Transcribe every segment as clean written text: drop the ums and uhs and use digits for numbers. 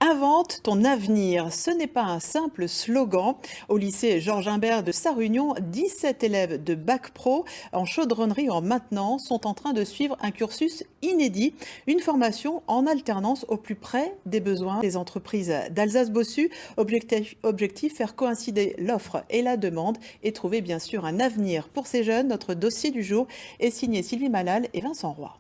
Invente ton avenir. Ce n'est pas un simple slogan. Au lycée Georges Imbert de Sarre-Union, 17 élèves de Bac Pro en chaudronnerie en maintenance sont en train de suivre un cursus inédit, une formation en alternance au plus près des besoins des entreprises d'Alsace-Bossu. Objectif, faire coïncider l'offre et la demande et trouver bien sûr un avenir pour ces jeunes. Notre dossier du jour est signé Sylvie Malal et Vincent Roy.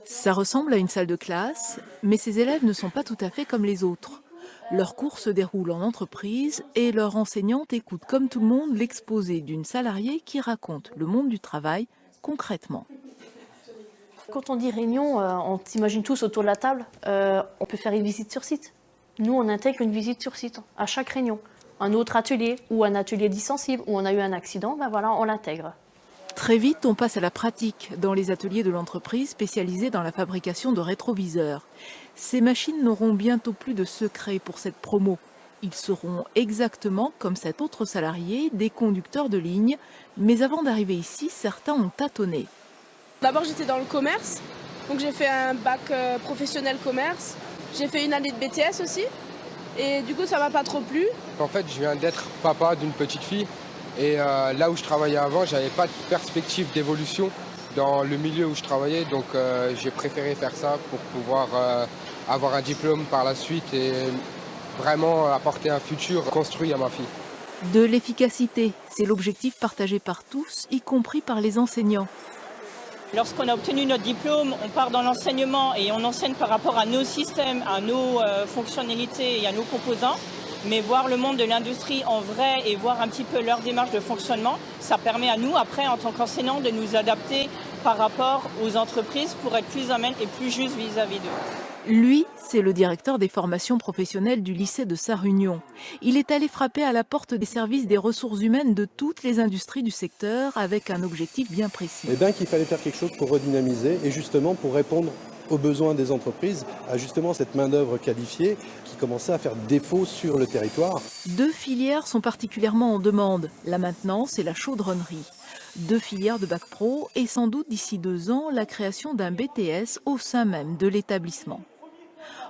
Ça ressemble à une salle de classe, mais ces élèves ne sont pas tout à fait comme les autres. Leurs cours se déroulent en entreprise et leur enseignante écoute comme tout le monde l'exposé d'une salariée qui raconte le monde du travail concrètement. Quand on dit réunion, on s'imagine tous autour de la table, on peut faire une visite sur site. Nous, on intègre une visite sur site à chaque réunion. Un autre atelier ou un atelier dissensible où on a eu un accident, ben voilà, on l'intègre. Très vite, on passe à la pratique dans les ateliers de l'entreprise spécialisée dans la fabrication de rétroviseurs. Ces machines n'auront bientôt plus de secret pour cette promo. Ils seront exactement comme cet autre salarié, des conducteurs de ligne. Mais avant d'arriver ici, certains ont tâtonné. D'abord, j'étais dans le commerce. Donc j'ai fait un bac professionnel commerce. J'ai fait une année de BTS aussi. Et du coup, ça m'a pas trop plu. En fait, je viens d'être papa d'une petite fille. Et là où je travaillais avant, j'avais pas de perspective d'évolution dans le milieu où je travaillais. Donc j'ai préféré faire ça pour pouvoir avoir un diplôme par la suite et vraiment apporter un futur construit à ma fille. De l'efficacité, c'est l'objectif partagé par tous, y compris par les enseignants. Lorsqu'on a obtenu notre diplôme, on part dans l'enseignement et on enseigne par rapport à nos systèmes, à nos fonctionnalités et à nos composants. Mais voir le monde de l'industrie en vrai et voir un petit peu leur démarche de fonctionnement, ça permet à nous, après, en tant qu'enseignants, de nous adapter par rapport aux entreprises pour être plus amènes et plus justes vis-à-vis d'eux. Lui, c'est le directeur des formations professionnelles du lycée de Sarre-Union. Il est allé frapper à la porte des services des ressources humaines de toutes les industries du secteur avec un objectif bien précis. Eh bien qu'il fallait faire quelque chose pour redynamiser et justement pour répondre aux besoins des entreprises, à justement cette main-d'œuvre qualifiée qui commençait à faire défaut sur le territoire. Deux filières sont particulièrement en demande, la maintenance et la chaudronnerie. Deux filières de Bac Pro et sans doute d'ici 2 ans la création d'un BTS au sein même de l'établissement.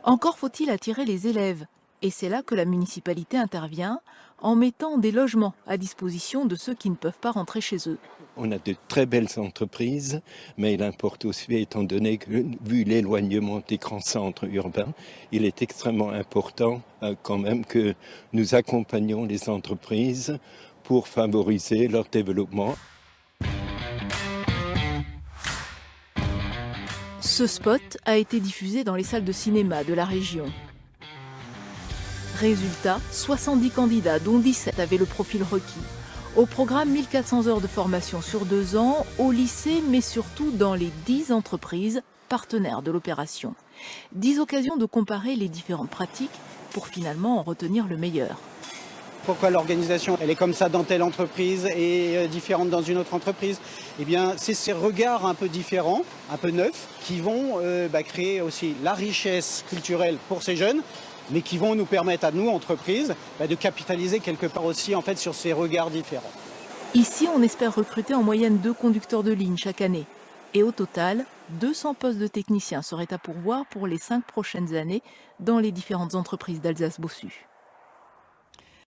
Encore faut-il attirer les élèves. Et c'est là que la municipalité intervient en mettant des logements à disposition de ceux qui ne peuvent pas rentrer chez eux. On a de très belles entreprises, mais il importe aussi, étant donné que, vu l'éloignement des grands centres urbains, il est extrêmement important quand même que nous accompagnions les entreprises pour favoriser leur développement. Ce spot a été diffusé dans les salles de cinéma de la région. Résultat, 70 candidats, dont 17 avaient le profil requis. Au programme, 1400 heures de formation sur 2 ans, au lycée, mais surtout dans les 10 entreprises partenaires de l'opération. 10 occasions de comparer les différentes pratiques pour finalement en retenir le meilleur. Pourquoi l'organisation elle est comme ça dans telle entreprise et différente dans une autre entreprise? Eh bien, c'est ces regards un peu différents, un peu neufs, qui vont créer aussi la richesse culturelle pour ces jeunes, mais qui vont nous permettre à nous, entreprises, de capitaliser quelque part aussi en fait, sur ces regards différents. Ici, on espère recruter en moyenne 2 conducteurs de ligne chaque année. Et au total, 200 postes de techniciens seraient à pourvoir pour les 5 prochaines années dans les différentes entreprises d'Alsace-Bossu.